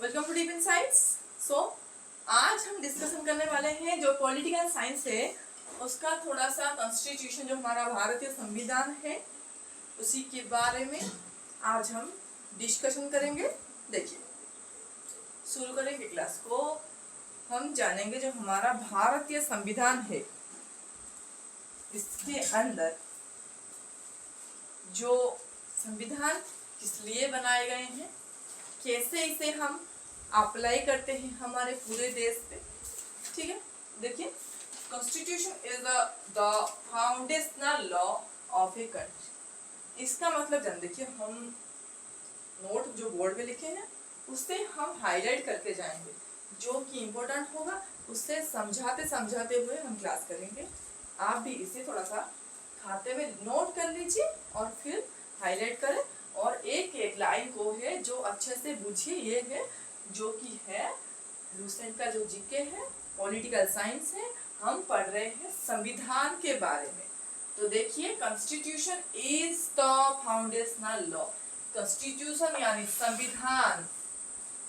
Welcome to deep insights. So आज हम discussion करने वाले हैं जो पॉलिटिकल साइंस है उसका थोड़ा सा कॉन्स्टिट्यूशन जो हमारा भारतीय संविधान है उसी के बारे में आज हम डिस्कशन करेंगे। देखिए, शुरू करेंगे क्लास को। हम जानेंगे जो हमारा भारतीय संविधान है इसके अंदर जो संविधान किस लिए बनाए गए हैं, कैसे इसे हम अप्लाई करते हैं हमारे पूरे देश पे। ठीक है, देखिए, constitution is the foundational law of a country. इसका मतलब जान देखिए, हम नोट जो बोर्ड पे लिखे हैं उससे हम हाईलाइट करके जाएंगे, जो कि इम्पोर्टेंट होगा उससे समझाते समझाते हुए हम क्लास करेंगे। आप भी इसे थोड़ा सा खाते में नोट कर लीजिए और फिर हाईलाइट करें और एक एक लाइन को है जो अच्छे से बुझिए। ये है जो कि है लूसेंट का जो जीके है, पॉलिटिकल साइंस है, हम पढ़ रहे हैं संविधान के बारे में। तो देखिए, constitution is the foundational law. Constitution यानी संविधान,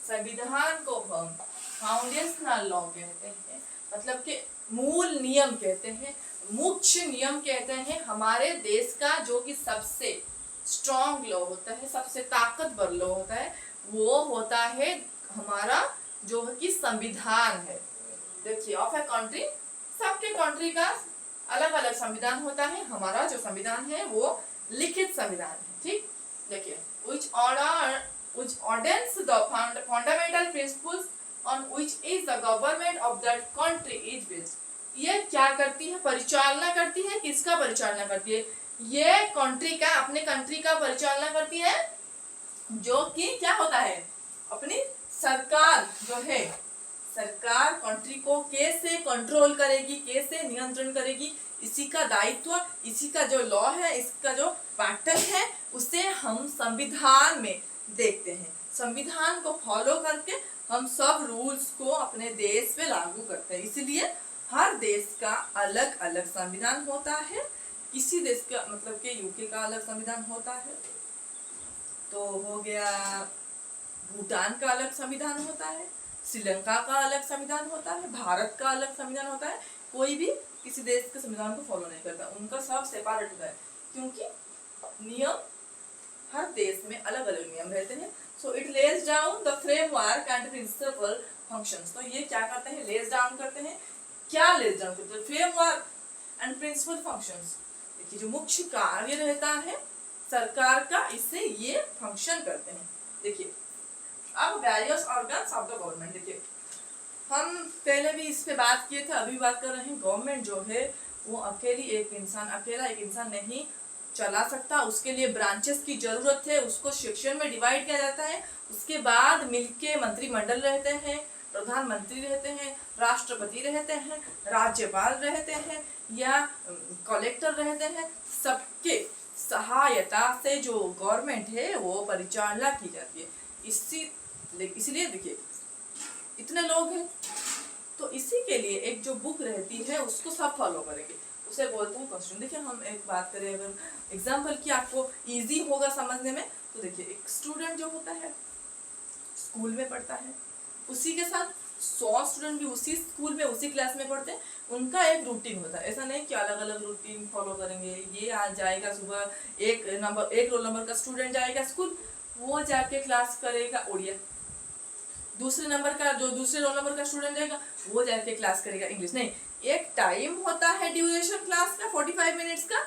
संविधान को हम फाउंडेशनल लॉ कहते हैं, मतलब कि मूल नियम कहते हैं, मुख्य नियम कहते हैं हमारे देश का, जो कि सबसे स्ट्रॉन्ग लॉ होता है, सबसे ताकतवर लॉ होता है, वो होता है हमारा जो है कि संविधान है। देखिए, ऑफ ए कंट्री, सबके कंट्री का अलग अलग संविधान होता है। हमारा जो संविधान है वो लिखित संविधान है। ठीक, देखिए, which orders the fundamental principles on which is the government of that country is based। ये क्या करती है? परिचालना करती है। किसका परिचालना करती है? ये कंट्री का, अपने कंट्री का परिचालना करती है, जो कि क्या होता है, अपनी सरकार जो है, सरकार कंट्री को कैसे कंट्रोल करेगी, कैसे नियंत्रण करेगी, इसी का दायित्व, इसी का जो लॉ है, इसका जो पैटर्न है, उसे हम संविधान में देखते हैं। संविधान को फॉलो करके हम सब रूल्स को अपने देश पे लागू करते हैं। इसलिए हर देश का अलग अलग संविधान होता है। किसी देश का, मतलब कि यूके का अलग संविधान होता है, तो हो गया, भूटान का अलग संविधान होता है, श्रीलंका का अलग संविधान होता है, भारत का अलग संविधान होता है। कोई भी किसी देश के संविधान को फॉलो नहीं करता, उनका सब सेपरेट होता है, क्योंकि नियम हर देश में अलग अलग नियम रहते हैं। So it lays down the framework and principal functions. तो ये क्या करते हैं? लेज डाउन करते हैं। क्या लेज डाउन करते हैं? Framework and principal functions. देखिए, जो मुख्य कार्य रहता है सरकार का, इससे ये फंक्शन करते हैं। देखिए, अब various organs of the government. देखिए, हम पहले भी इस पे बात किए थे, अभी बात कर रहे हैं। गवर्नमेंट जो है वो अकेला एक इंसान नहीं चला सकता, उसके लिए ब्रांचेस की जरूरत है, उसको सेक्शन में डिवाइड किया जाता है। उसके बाद मिलके मंत्रिमंडल रहते हैं, प्रधानमंत्री रहते हैं, राष्ट्रपति रहते हैं, राज्यपाल रहते हैं या कलेक्टर रहते हैं। सबके सहायता से जो गवर्नमेंट है वो परिचालना की जाती है। इसलिए देखिए, इतने लोग हैं तो इसी के लिए एक जो बुक रहती है उसको सब फॉलो करेंगे, उसे बोलते हैं कॉन्स्टिट्यूशन। देखिए, हम एक बात करें, अगर एग्जाम्पल की आपको इजी होगा समझने में, तो देखिए, एक स्टूडेंट जो होता है स्कूल में पढ़ता है, उसी के साथ 100 स्टूडेंट भी उसी स्कूल में उसी क्लास में पढ़ते हैं, उनका एक रूटीन होता है। ऐसा नहीं कि अलग अलग रूटीन फॉलो करेंगे। ये आज जाएगा सुबह, एक रोल नंबर का स्टूडेंट जाएगा स्कूल, वो जाके क्लास करेगा उड़िया। दूसरे रोल नंबर का स्टूडेंट जाएगा, वो जाके क्लास करेगा इंग्लिश। नहीं, एक टाइम होता है ड्यूरेशन क्लास का 45 मिनट्स का,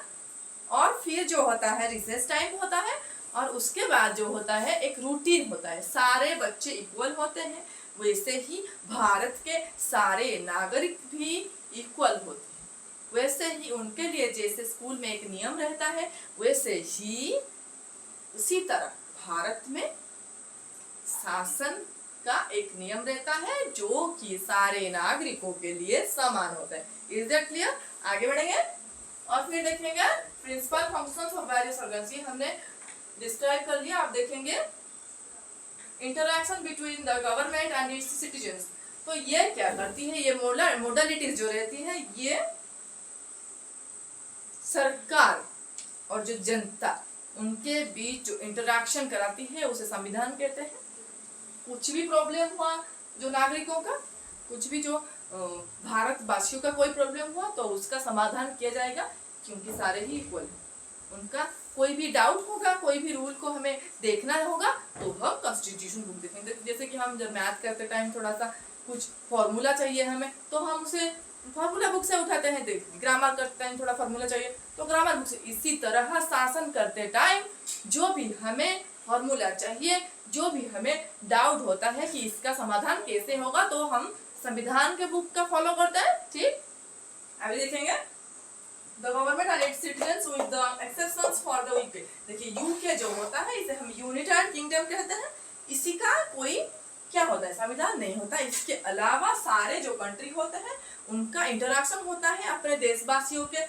और फिर जो होता है रिसेस टाइम होता है, और उसके बाद जो होता है एक रूटीन होता है। सारे बच्चे इक्वल होते हैं, वैसे ही भारत के सारे नागरिक भी इक्वल होते हैं। वैसे ही उनके लिए जैसे स्कूल में एक नियम रहता है, वैसे ही उसी तरह भारत में शासन का एक नियम रहता है, जो कि सारे नागरिकों के लिए समान होता है। Is that clear? आगे बढ़ेंगे और फिर देखेंगे principal functions of various organs. ये हमने डिस्क्राइब कर लिया। आप देखेंगे interaction between the government and its citizens. तो ये क्या करती है? ये मोडालिटीज जो रहती है, ये सरकार और जो जनता, उनके बीच जो इंटरैक्शन कराती है उसे संविधान कहते हैं। कुछ भी प्रॉब्लम हुआ जो नागरिकों का, कुछ भी जो भारतवासियों का कोई प्रॉब्लम हुआ तो उसका समाधान किया जाएगा, क्योंकि सारे ही इक्वल हैं। उनका कोई भी डाउट होगा, कोई भी रूल को हमें देखना होगा तो हम कॉन्स्टिट्यूशन बुक देखेंगे। जैसे कि हम जब मैथ करते टाइम थोड़ा सा कुछ फॉर्मूला चाहिए हमें, तो हम उसे फॉर्मूला बुक से उठाते हैं। ग्रामर करते टाइम थोड़ा फॉर्मूला चाहिए तो ग्रामर बुक से। इसी तरह शासन करते टाइम जो भी हमें फॉर्मूला चाहिए, जो भी हमें डाउट होता है कि इसका समाधान कैसे होगा, तो हम संविधान के बुक का फॉलो करते हैं। ठीक, अभी देखेंगे The government and its citizens with the exceptions for the UK। देखिए यूके जो होता है इसे हम यूनाइटेड किंगडम कहते हैं। इसी का कोई क्या होता है, संविधान नहीं होता। इसके अलावा सारे जो कंट्री होते हैं उनका इंटरेक्शन होता है अपने देशवासियों के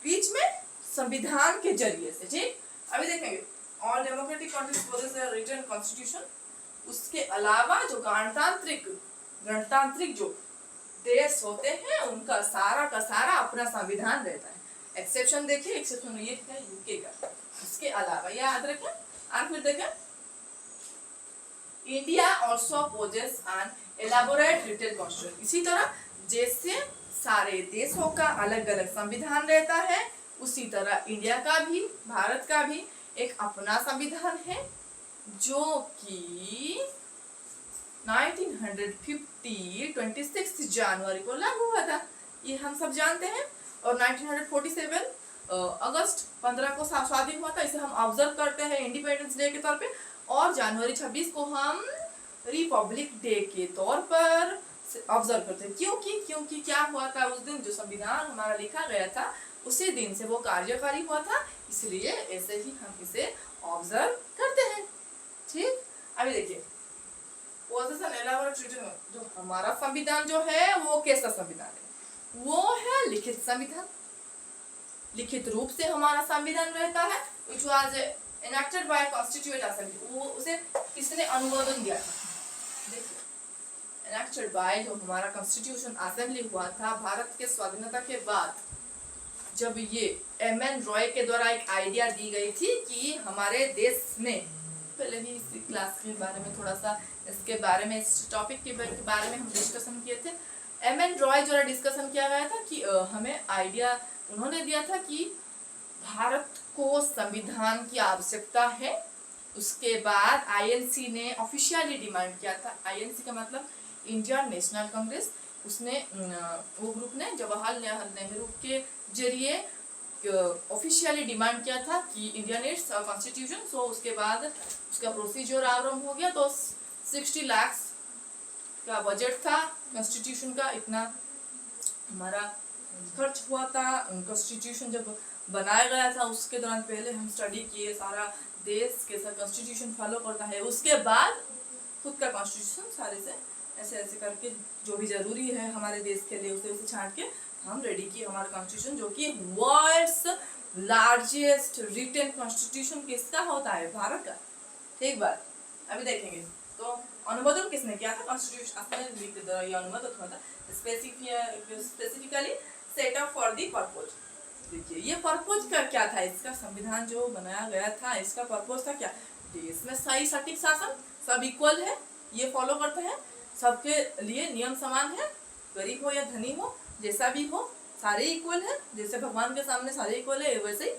बीच में संविधान के जरिए से। ठीक, अभी देखेंगे all democratic countries possess a written constitution. उसके अलावा जो गणतांत्रिक जो देश होते हैं उनका सारा का सारा अपना संविधान रहता है। एक्सेप्शन देखिए, एक्सेप्शन ये है यूके का। उसके अलावा याद रखें, और फिर देखें India also possess an elaborate written constitution. इसी तरह जैसे सारे देशों का अलग अलग संविधान रहता है, उसी तरह इंडिया का भी, भारत का भी एक अपना संविधान है जो कि 1950 26 जनवरी को लागू हुआ था, ये हम सब जानते हैं। और 1947 अगस्त 15 को स्वाधीन हुआ था। इसे हम ऑब्जर्व करते हैं इंडिपेंडेंस डे के तौर पे। और जनवरी 26 को हम रिपब्लिक डे के तौर पर ऑब्जर्व करते हैं। क्योंकि क्या हुआ था उस दिन, जो संविधान हमारा लिखा गया था उसी दिन से वो कार्यकारी हुआ था, इसलिए ऐसे ही हम इसे ऑब्जर्व करते हैं। ठीक, अभी देखिए जो हमारा संविधान जो है वो कैसा संविधान है, वो है लिखित संविधान। लिखित रूप से हमारा संविधान रहता है, which was enacted by Constituent Assembly। वो उसे किसने अनुमोदन दिया था, देखिए enacted by जो हमारा कॉन्स्टिट्यूशन असेंबली हुआ था भारत के स्वाधीनता के बाद, जब ये एम.एन. रॉय के द्वारा एक आइडिया दी गई थी कि हमारे देश में, पहले भी इस क्लास के बारे में थोड़ा सा इसके बारे में, इस टॉपिक के बारे में हम डिस्कशन किए थे। एम.एन. रॉय द्वारा डिस्कशन किया गया था कि हमें आइडिया उन्होंने दिया था कि भारत को संविधान की आवश्यकता है। उसके बाद आईएनसी ने ऑफिशियली डिमांड किया था। आईएनसी का मतलब इंडियन नेशनल कांग्रेस। उसने वो ग्रुप ने जवाहरलाल नेहरू के जरिए ऑफिशियली डिमांड किया था कि इंडिया नीड्स अ कॉन्स्टिट्यूशन। सो उसके बाद उसका प्रोसीजर आरंभ हो गया। तो 60 लाख का बजट था कॉन्स्टिट्यूशन का, इतना हमारा खर्च हुआ था। कॉन्स्टिट्यूशन जब बनाया गया था उसके दौरान पहले हम स्टडी किए सारा देश कैसा कॉन्स्टिट्यूशन फॉलो करता है, उसके बाद खुद का कॉन्स्टिट्यूशन सारे से ऐसे ऐसे करके जो भी जरूरी है हमारे देश के लिए उसे छांट के हम रेडी किए हमारा कॉन्स्टिट्यूशन, जो कि वर्ल्ड्स लार्जेस्ट रिटन कॉन्स्टिट्यूशन किसका होता है, भारत का। ठीक बात, अभी देखेंगे तो अनुमोदन किसने किया था, कॉन्स्टिट्यूशन असेंबली ये अनुमोदन हुआ था specifically set up for the purpose. देखिए ये पर्पज का क्या था, इसका संविधान जो बनाया गया था इसका पर्पज था क्या, देश में सही सटीक शासन, सब इक्वल है, ये फॉलो करते हैं, सबके लिए नियम समान है, गरीब हो या धनी हो जैसा भी हो सारे इक्वल है, जैसे भगवान के सामने सारे इक्वल है वैसे ही,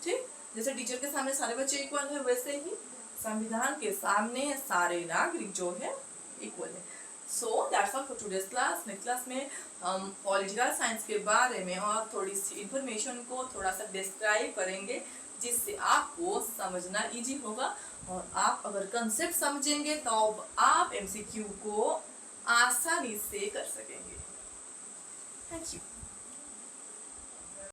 ठीक, जैसे टीचर के सामने सारे बच्चे इक्वल है वैसे ही संविधान के सामने सारे नागरिक जो है इक्वल है। So that's all for today's class. Next class में हम पॉलिटिकल साइंस के बारे में और थोड़ी सी इंफॉर्मेशन को थोड़ा सा डिस्क्राइब करेंगे, जिससे आपको समझना इजी होगा और आप अगर कंसेप्ट समझेंगे तो आप एमसीक्यू को आसानी से कर सकेंगे। Thank you.